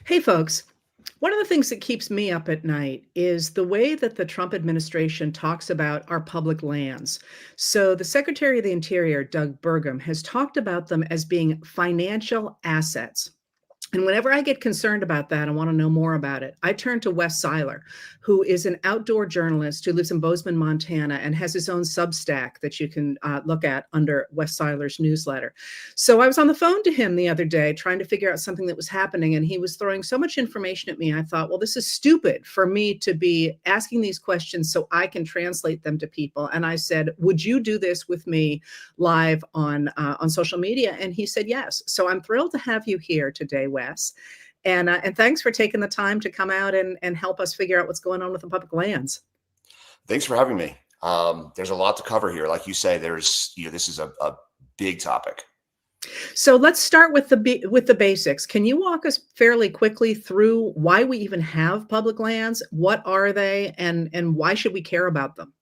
Hey, folks. One of the things that keeps me up at night is the way that the Trump administration talks about our public lands. So, the Secretary of the Interior, Doug Burgum, has talked about them as being financial assets. And whenever I get concerned about that, I want to know more about it. I turn to Wes Siler, who is an outdoor journalist who lives in Bozeman, Montana, and has his own Substack that you can look at under Wes Siler's newsletter. So I was on the phone to him the other day trying to figure out something that was happening, and he was throwing so much information at me. I thought, well, this is stupid for me to be asking these questions so I can translate them to people. And I said, would you do this with me live on social media? And he said yes. So I'm thrilled to have you here today, Wes. And thanks for taking the time to come out and help us figure out what's going on with the public lands. Thanks for having me. There's a lot to cover here. Like you say, this is a big topic. So let's start with the basics. Can you walk us fairly quickly through why we even have public lands? What are they, and why should we care about them?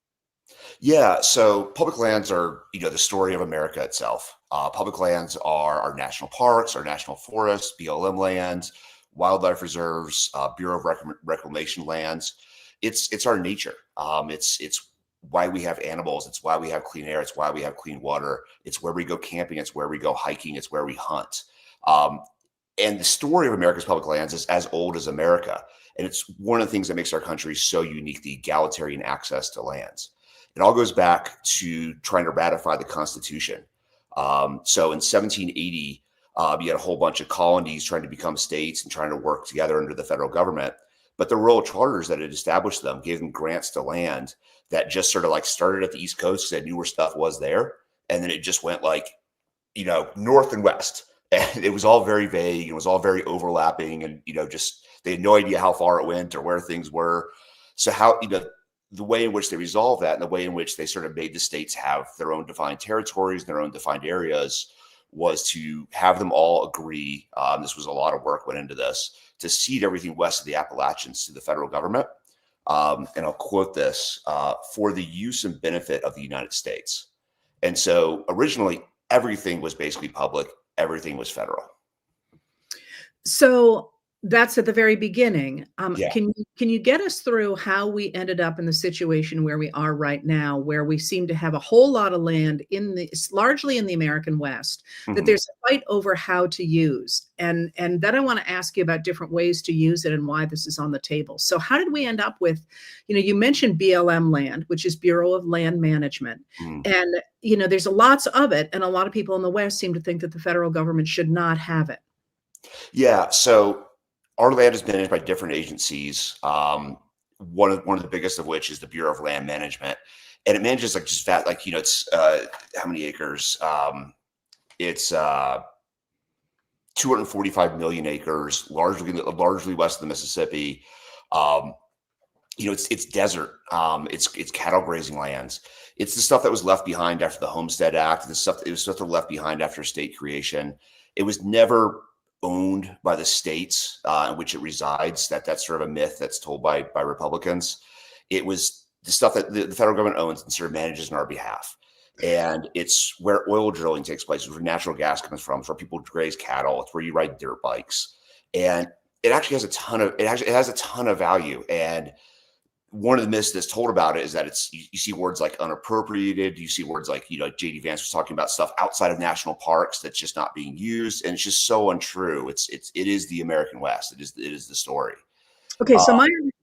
Yeah. So public lands are, the story of America itself. Public lands are our national parks, our national forests, BLM lands, wildlife reserves, Bureau of Reclamation lands. It's our nature. It's why we have animals. It's why we have clean air. It's why we have clean water. It's where we go camping. It's where we go hiking. It's where we hunt. Um, and the story of America's public lands is as old as America. And it's one of the things that makes our country so unique, the egalitarian access to lands. It all goes back to trying to ratify the Constitution. So in 1780, you had a whole bunch of colonies trying to become states and trying to work together under the federal government. But the royal charters that had established them gave them grants to land that just sort of like started at the East Coast, because they knew where stuff was there. And then it just went like, north and west. And it was all very vague. It was all very overlapping. And, just they had no idea how far it went or where things were. So the way in which they resolved that and the way in which they sort of made the states have their own defined territories and their own defined areas was to have them all agree. This was a lot of work went into this, to cede everything west of the Appalachians to the federal government. And I'll quote this, for the use and benefit of the United States. And so originally, everything was basically public. Everything was federal. So that's at the very beginning. Yeah. Can you get us through how we ended up in the situation where we are right now, where we seem to have a whole lot of land largely in the American West, that there's a fight over how to use, and then I want to ask you about different ways to use it and why this is on the table. So how did we end up with, you mentioned BLM land, which is Bureau of Land Management, and there's lots of it, and a lot of people in the West seem to think that the federal government should not have it. Yeah. So our land is managed by different agencies. One of the biggest of which is the Bureau of Land Management, and it manages like just that, like it's how many acres? It's 245 million acres, largely west of the Mississippi. It's desert. It's cattle grazing lands. It's the stuff that was left behind after the Homestead Act. It was stuff that left behind after state creation. It was never owned by the states in which it resides. That's sort of a myth that's told by Republicans. It was the stuff that the federal government owns and sort of manages on our behalf. And it's where oil drilling takes place. It's where natural gas comes from. It's where people graze cattle. It's where you ride dirt bikes. And it actually has a ton of value. And one of the myths that's told about it is that you see words like unappropriated. You see words like, J.D. Vance was talking about stuff outside of national parks that's just not being used. And it's just so untrue. It is the American West. It is the story. Okay, so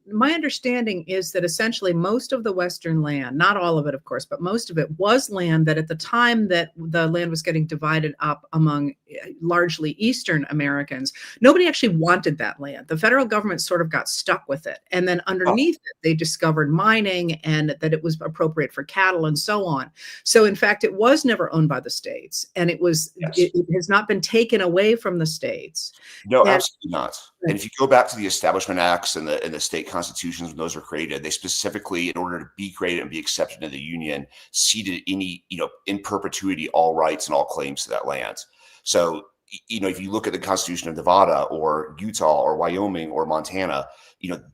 my understanding is that essentially most of the Western land, not all of it, of course, but most of it was land that at the time that the land was getting divided up among largely Eastern Americans, nobody actually wanted that land. The federal government sort of got stuck with it. And then underneath it, they discovered mining and that it was appropriate for cattle and so on. So in fact, it was never owned by the states, and it has not been taken away from the states. No, absolutely not. And if you go back to the Establishment Acts and the state constitutions, when those were created, they specifically, in order to be created and be accepted into the Union, ceded any, in perpetuity, all rights and all claims to that land. So, if you look at the Constitution of Nevada or Utah or Wyoming or Montana,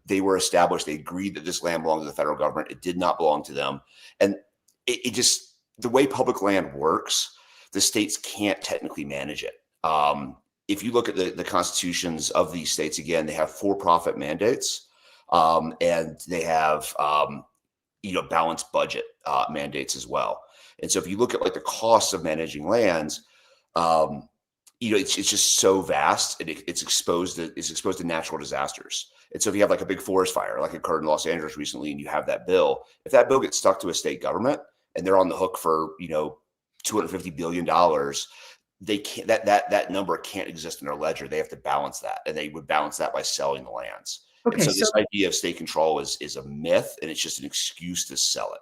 they were established. They agreed that this land belonged to the federal government. It did not belong to them. And it just, the way public land works, the states can't technically manage it. if you look at the constitutions of these states, again, they have for-profit mandates, and they have balanced budget mandates as well. And so if you look at like the costs of managing lands, um, it's just so vast, and it's exposed to natural disasters. And so if you have like a big forest fire, like occurred in Los Angeles recently, and you have that bill, if that bill gets stuck to a state government and they're on the hook for $250 billion, they can't that number can't exist in their ledger. They have to balance that, and they would balance that by selling the lands. And Okay, so so this idea of state control is a myth, and it's just an excuse to sell it.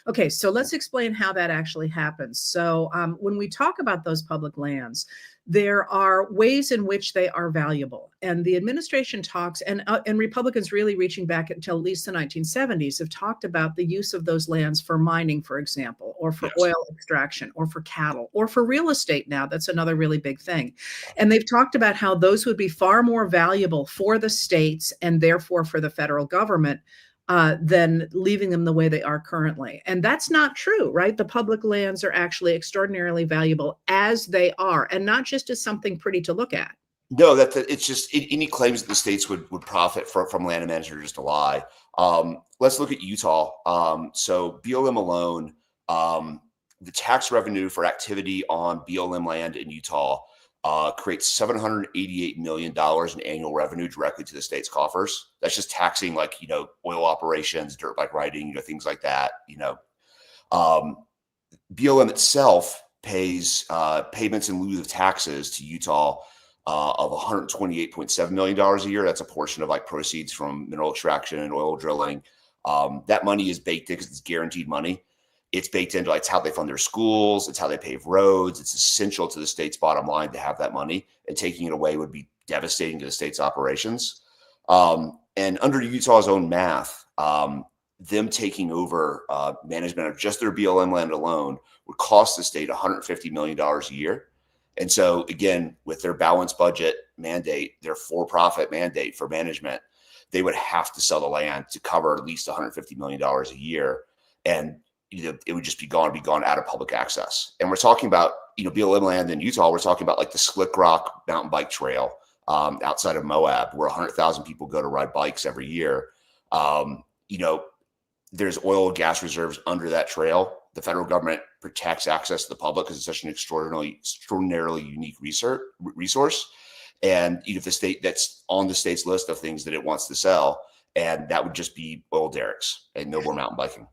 Okay, so let's explain how that actually happens. So, when we talk about those public lands, there are ways in which they are valuable, and the administration talks, and Republicans really reaching back until at least the 1970s have talked about the use of those lands for mining, for example, or for Yes. oil extraction, or for cattle, or for real estate. Now, that's another really big thing, and they've talked about how those would be far more valuable for the states and therefore for the federal government than leaving them the way they are currently. And that's not true, right? The public lands are actually extraordinarily valuable as they are, and not just as something pretty to look at. No, it's just any claims that the states would profit from land management are just a lie. Let's look at Utah. So BLM alone, the tax revenue for activity on BLM land in Utah creates $788 million in annual revenue directly to the state's coffers. That's just taxing like oil operations, dirt bike riding, things like that. Um, BLM itself pays payments in lieu of taxes to Utah of $128.7 million a year. That's a portion of like proceeds from mineral extraction and oil drilling. That money is baked in because it's guaranteed money. It's baked into like, it's how they fund their schools. It's how they pave roads. It's essential to the state's bottom line to have that money, and taking it away would be devastating to the state's operations. And under Utah's own math, them taking over management of just their BLM land alone would cost the state $150 million a year. And so, again, with their balanced budget mandate, their for-profit mandate for management, they would have to sell the land to cover at least $150 million a year. And it would just be gone out of public access. And we're talking about, BLM land in Utah. We're talking about like the Slick Rock mountain bike trail outside of Moab, where 100,000 people go to ride bikes every year. Um, you know, there's oil and gas reserves under that trail. The federal government protects access to the public because it's such an extraordinarily unique resource. And if the state that's on the state's list of things that it wants to sell, and that would just be oil derricks and no more mountain biking.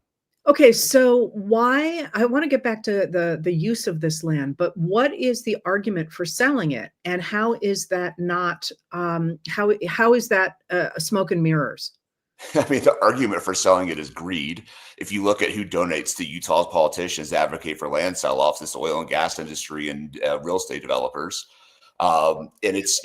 Okay, so why I want to get back to the use of this land, but what is the argument for selling it, and how is that not how is that smoke and mirrors? I mean, the argument for selling it is greed. If you look at who donates to Utah's politicians to advocate for land sell-offs, it's the oil and gas industry and real estate developers. And it's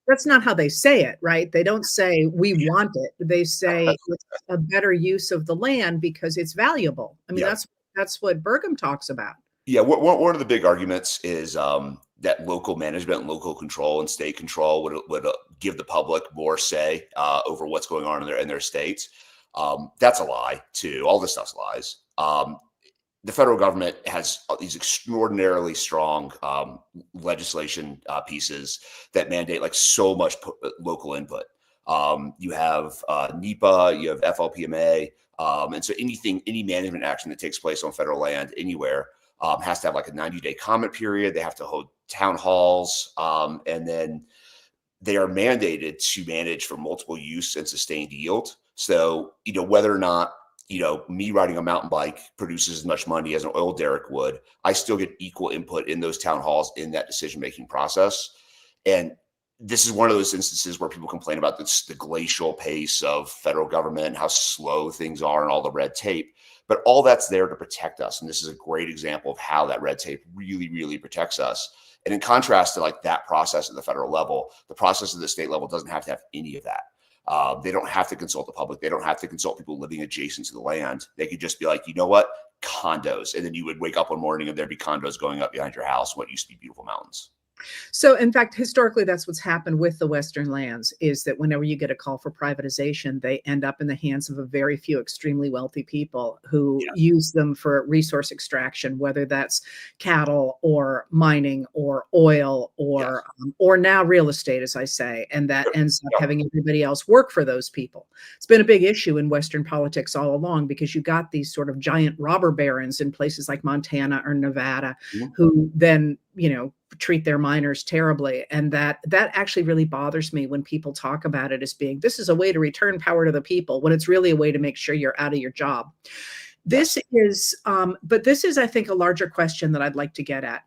That's not how they say it, right? They don't say we want it. They say it's a better use of the land because it's valuable. I mean, yeah. that's what Burgum talks about. Yeah, one of the big arguments is that local management and local control and state control would give the public more say over what's going on in their states. That's a lie too. All this stuff's lies. The federal government has these extraordinarily strong legislation pieces that mandate like so much local input. You have NEPA, you have FLPMA, and so any management action that takes place on federal land anywhere has to have like a 90-day comment period. They have to hold town halls, and then they are mandated to manage for multiple use and sustained yield. So, whether or not, me riding a mountain bike produces as much money as an oil derrick would, I still get equal input in those town halls in that decision-making process. And this is one of those instances where people complain about the glacial pace of federal government and how slow things are and all the red tape. But all that's there to protect us. And this is a great example of how that red tape really, really protects us. And in contrast to like that process at the federal level, the process at the state level doesn't have to have any of that. They don't have to consult the public. They don't have to consult people living adjacent to the land. They could just be like, you know what, condos. And then you would wake up one morning and there'd be condos going up behind your house, what used to be beautiful mountains. So, in fact, historically, that's what's happened with the Western lands is that whenever you get a call for privatization, they end up in the hands of a very few extremely wealthy people who Yes. use them for resource extraction, whether that's cattle or mining or oil Yes. or now real estate, as I say, and that Yep. ends up Yep. having everybody else work for those people. It's been a big issue in Western politics all along because you got these sort of giant robber barons in places like Montana or Nevada Mhm. who then, treat their miners terribly, and that actually really bothers me when people talk about it as being this is a way to return power to the people when it's really a way to make sure you're out of your job. Yes. But this is, I think, a larger question that I'd like to get at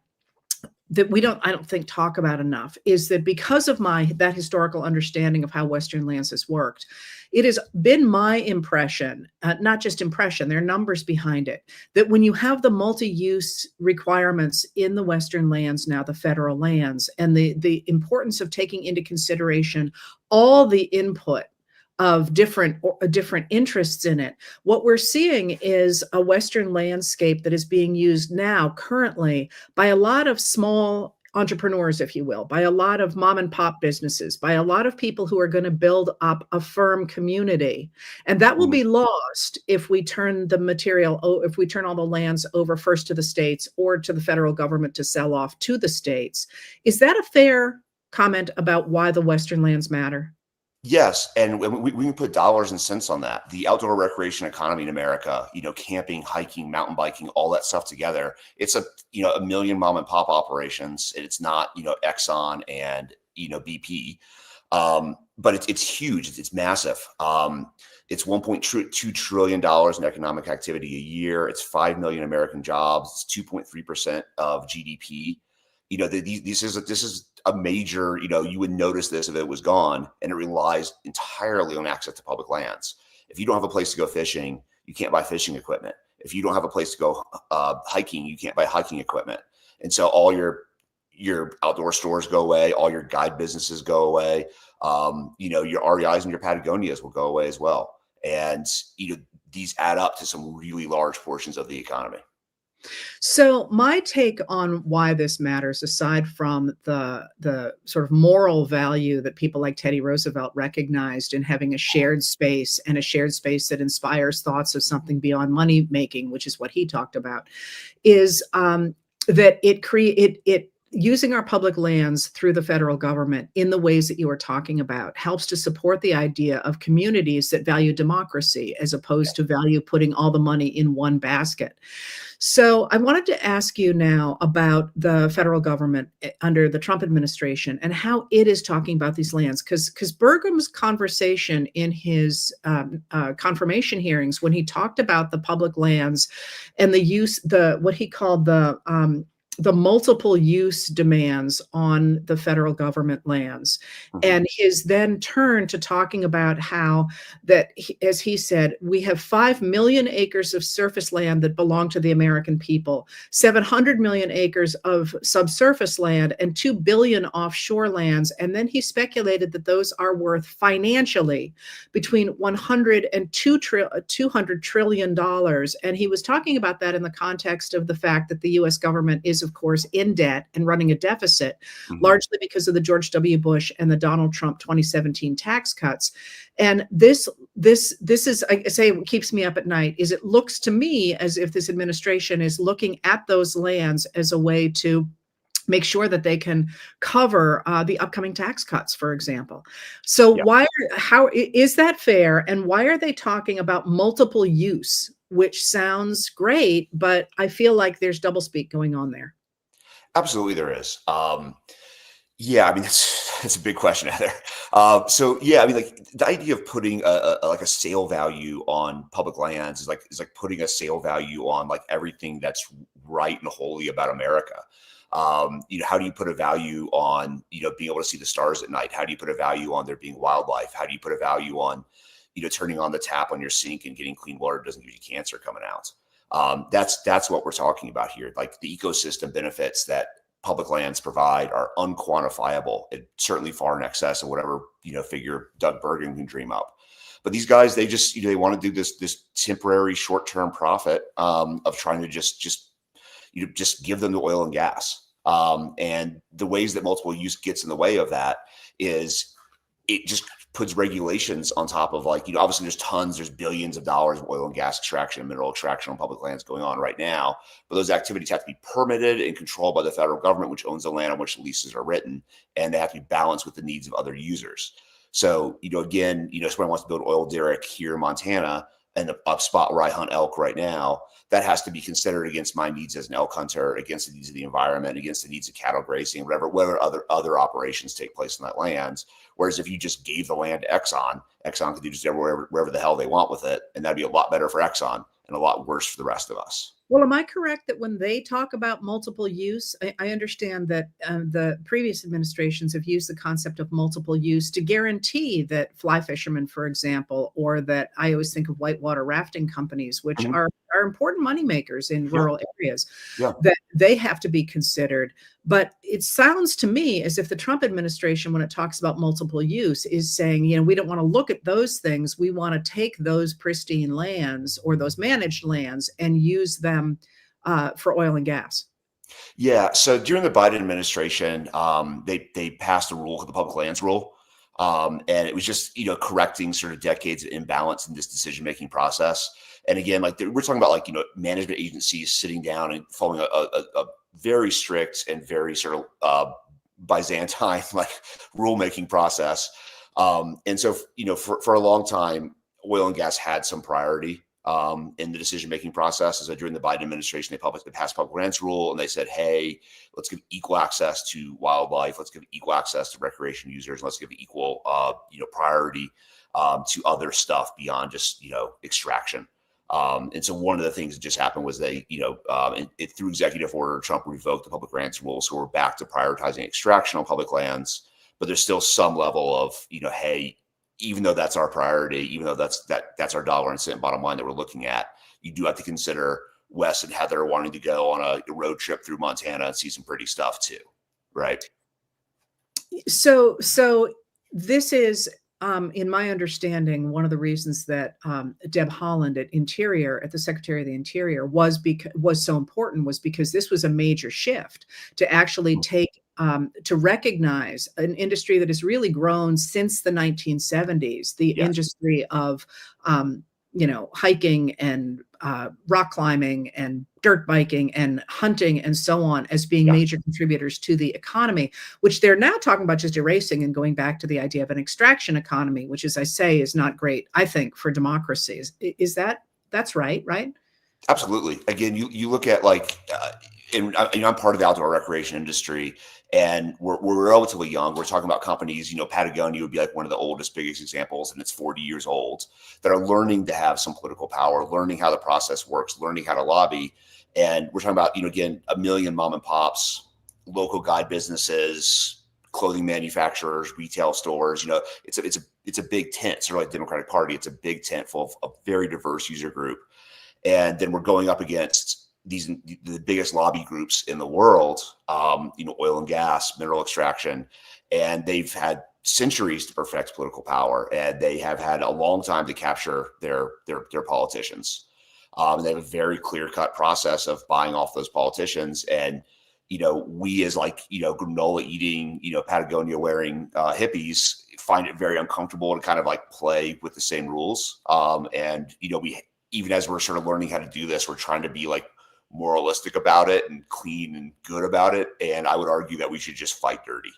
that we don't I don't think talk about enough is that because of my that historical understanding of how Western lands has worked, it has been my impression, not just impression, there are numbers behind it, that when you have the multi-use requirements in the Western lands now, the federal lands, and the importance of taking into consideration all the input of different interests in it, what we're seeing is a Western landscape that is being used now currently by a lot of small entrepreneurs, if you will, by a lot of mom and pop businesses, by a lot of people who are going to build up a firm community. And that will Mhm. be lost if we turn if we turn all the lands over first to the states or to the federal government to sell off to the states. Is that a fair comment about why the Western lands matter? Yes, and we can put dollars and cents on that. The outdoor recreation economy in America, camping, hiking, mountain biking, all that stuff together. It's a million mom and pop operations. And it's not, Exxon and, BP. But it's huge. It's massive. It's $1.2 trillion in economic activity a year. It's 5 million American jobs. It's 2.3% of GDP. This is a major, you would notice this if it was gone, and it relies entirely on access to public lands. If you don't have a place to go fishing, you can't buy fishing equipment. If you don't have a place to go hiking, you can't buy hiking equipment. And so all your outdoor stores go away, all your guide businesses go away. Your REIs and your Patagonias will go away as well. And these add up to some really large portions of the economy. So my take on why this matters, aside from the sort of moral value that people like Teddy Roosevelt recognized in having a shared space and a shared space that inspires thoughts of something beyond money making, which is what he talked about, is that it using our public lands through the federal government in the ways that you are talking about helps to support the idea of communities that value democracy as opposed to value putting all the money in one basket. So I wanted to ask you now about the federal government under the Trump administration and how it is talking about these lands. Because Burgum's conversation in his confirmation hearings, when he talked about the public lands and what he called the multiple use demands on the federal government lands, Mhm. and his then turn to talking about how as he said, we have 5 million acres of surface land that belong to the American people, 700 million acres of subsurface land, and 2 billion offshore lands. And then he speculated that those are worth financially between 100 and 200 trillion dollars. And he was talking about that in the context of the fact that the US government is, of course, in debt and running a deficit, Mhm. largely because of the George W. Bush and the Donald Trump 2017 tax cuts. And this is, I say, what keeps me up at night is it looks to me as if this administration is looking at those lands as a way to make sure that they can cover the upcoming tax cuts, for example. So Yeah. how is that fair? And why are they talking about multiple use, which sounds great, but I feel like there's doublespeak going on there. Absolutely, there is. Yeah, I mean that's a big question, Heather. So yeah, I mean, like the idea of putting like a sale value on public lands is like putting a sale value on like everything that's right and holy about America. How do you put a value on being able to see the stars at night? How do you put a value on there being wildlife? How do you put a value on turning on the tap on your sink and getting clean water doesn't give you cancer coming out? That's what we're talking about here. Like the ecosystem benefits that public lands provide are unquantifiable. It certainly far in excess of whatever figure Doug Bergen can dream up. But these guys, they just they want to do this temporary short term profit of trying to just give them the oil and gas. And the ways that multiple use gets in the way of that is it just puts regulations on top of, like, obviously there's billions of dollars of oil and gas extraction, mineral extraction on public lands going on right now. But those activities have to be permitted and controlled by the federal government, which owns the land on which the leases are written, and they have to be balanced with the needs of other users. So, again, someone wants to build oil derrick here in Montana and a spot where I hunt elk right now, that has to be considered against my needs as an elk hunter, against the needs of the environment, against the needs of cattle grazing, whatever other operations take place on that land. Whereas if you just gave the land to Exxon could do just wherever the hell they want with it, and that'd be a lot better for Exxon and a lot worse for the rest of us. Well, am I correct that when they talk about multiple use, I understand that the previous administrations have used the concept of multiple use to guarantee that fly fishermen, for example, or that I always think of whitewater rafting companies, which Mhm. are important moneymakers in Yeah. rural areas, Yeah. that they have to be considered. But it sounds to me as if the Trump administration, when it talks about multiple use, is saying, we don't want to look at those things. We want to take those pristine lands or those managed lands and use them for oil and gas. Yeah. So during the Biden administration, they passed a rule called the Public Lands Rule, and it was just correcting sort of decades of imbalance in this decision making process. And again, like we're talking about, like management agencies sitting down and following a very strict and very sort of Byzantine like rulemaking process. And so for a long time, oil and gas had some priority in the decision-making process. So during the Biden administration, they passed public lands rule, and they said, "Hey, let's give equal access to wildlife. Let's give equal access to recreation users. Let's give equal, priority to other stuff beyond just extraction." And so one of the things that just happened was they, through executive order, Trump revoked the public lands rule, so we're back to prioritizing extraction on public lands. But there's still some level of, hey, even though that's our priority, even though that's our dollar and cent bottom line that we're looking at, you do have to consider Wes and Heather wanting to go on a road trip through Montana and see some pretty stuff too, right? So this is, in my understanding, one of the reasons that Deb Haaland at the Secretary of the Interior was so important was because this was a major shift to actually take to recognize an industry that has really grown since the 1970s, the Yes. industry of hiking and rock climbing and dirt biking and hunting and so on as being Yeah. major contributors to the economy, which they're now talking about just erasing and going back to the idea of an extraction economy, which, as I say, is not great, I think, for democracy. That's right? Absolutely. Again, you look at and I'm part of the outdoor recreation industry, and we're relatively young. We're talking about companies, Patagonia would be like one of the oldest, biggest examples, and it's 40 years old, that are learning to have some political power, learning how the process works, learning how to lobby. And we're talking about, again, a million mom and pops, local guide businesses, clothing manufacturers, retail stores. It's a big tent, sort of like Democratic Party. It's a big tent full of a very diverse user group. And then we're going up against the biggest lobby groups in the world, oil and gas, mineral extraction, and they've had centuries to perfect political power, and they have had a long time to capture their politicians. And they have a very clear-cut process of buying off those politicians. And we as granola eating, Patagonia wearing hippies find it very uncomfortable to kind of like play with the same rules. And we, even as we're sort of learning how to do this, we're trying to be like moralistic about it and clean and good about it. And I would argue that we should just fight dirty.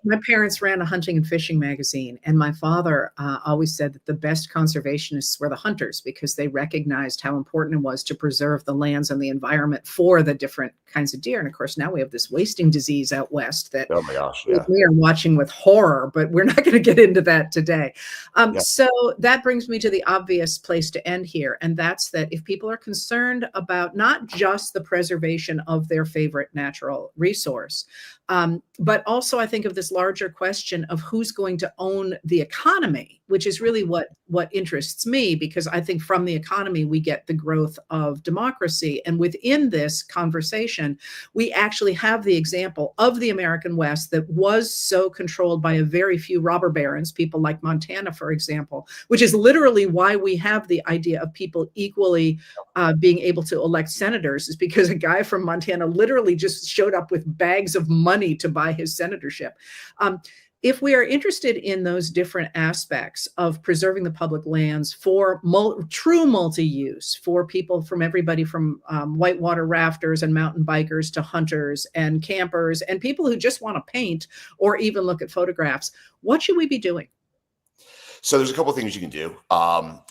My parents ran a hunting and fishing magazine, and my father always said that the best conservationists were the hunters because they recognized how important it was to preserve the lands and the environment for the different kinds of deer. And of course, now we have this wasting disease out west that Oh my gosh, yeah. we are watching with horror, but we're not going to get into that today. Yeah. So that brings me to the obvious place to end here, and that's that if people are concerned about not just the preservation of their favorite natural resource, But also, I think of this larger question of who's going to own the economy, which is really what interests me, because I think from the economy we get the growth of democracy. And within this conversation, we actually have the example of the American West that was so controlled by a very few robber barons, people like Montana, for example, which is literally why we have the idea of people equally being able to elect senators, is because a guy from Montana literally just showed up with bags of money to buy his senatorship. If we are interested in those different aspects of preserving the public lands for true multi-use, for people from everybody from whitewater rafters and mountain bikers to hunters and campers and people who just want to paint or even look at photographs, what should we be doing? So there's a couple of things you can do.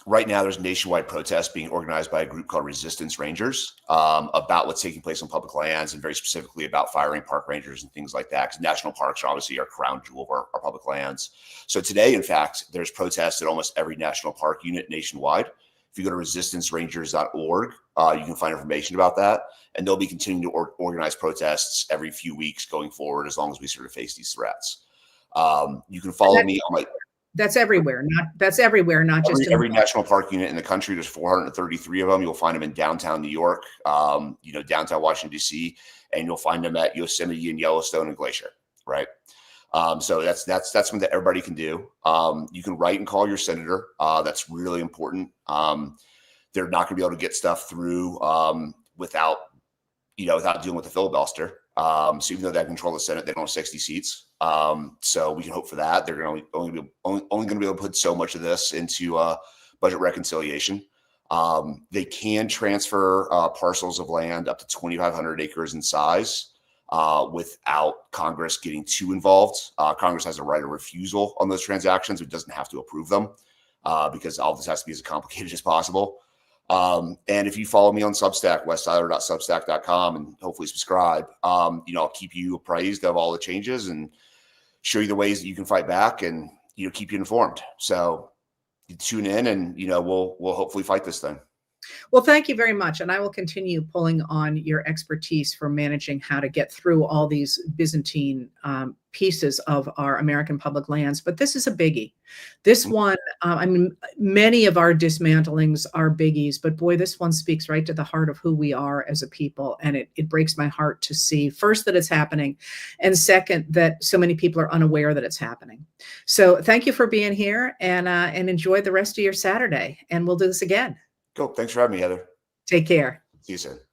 Right now, there's nationwide protests being organized by a group called Resistance Rangers about what's taking place on public lands, and very specifically about firing park rangers and things like that, because national parks are obviously our crown jewel of our public lands. So today, in fact, there's protests at almost every national park unit nationwide. If you go to resistancerangers.org, you can find information about that. And they'll be continuing to organize protests every few weeks going forward, as long as we sort of face these threats. You can follow me on my... That's everywhere, not just in every national park unit in the country. There's 433 of them. You'll find them in downtown New York, downtown Washington, D.C., and you'll find them at Yosemite and Yellowstone and Glacier, right? So that's something that everybody can do. You can write and call your senator. That's really important. They're not going to be able to get stuff through without dealing with the filibuster. So even though they control the Senate, they don't have 60 seats. So we can hope for that. They're only going to be able to put so much of this into budget reconciliation. They can transfer parcels of land up to 2,500 acres in size without Congress getting too involved. Congress has a right of refusal on those transactions. It doesn't have to approve them because all of this has to be as complicated as possible. And if you follow me on Substack, westsiler.substack.com, and hopefully subscribe, I'll keep you appraised of all the changes and show you the ways that you can fight back and, keep you informed. So you tune in and, we'll hopefully fight this thing. Well, thank you very much. And I will continue pulling on your expertise for managing how to get through all these Byzantine pieces of our American public lands. But this is a biggie. This one, many of our dismantlings are biggies, but boy, this one speaks right to the heart of who we are as a people. And it breaks my heart to see, first, that it's happening, and second, that so many people are unaware that it's happening. So thank you for being here, and enjoy the rest of your Saturday. And we'll do this again. Cool. Thanks for having me, Heather. Take care. See you soon.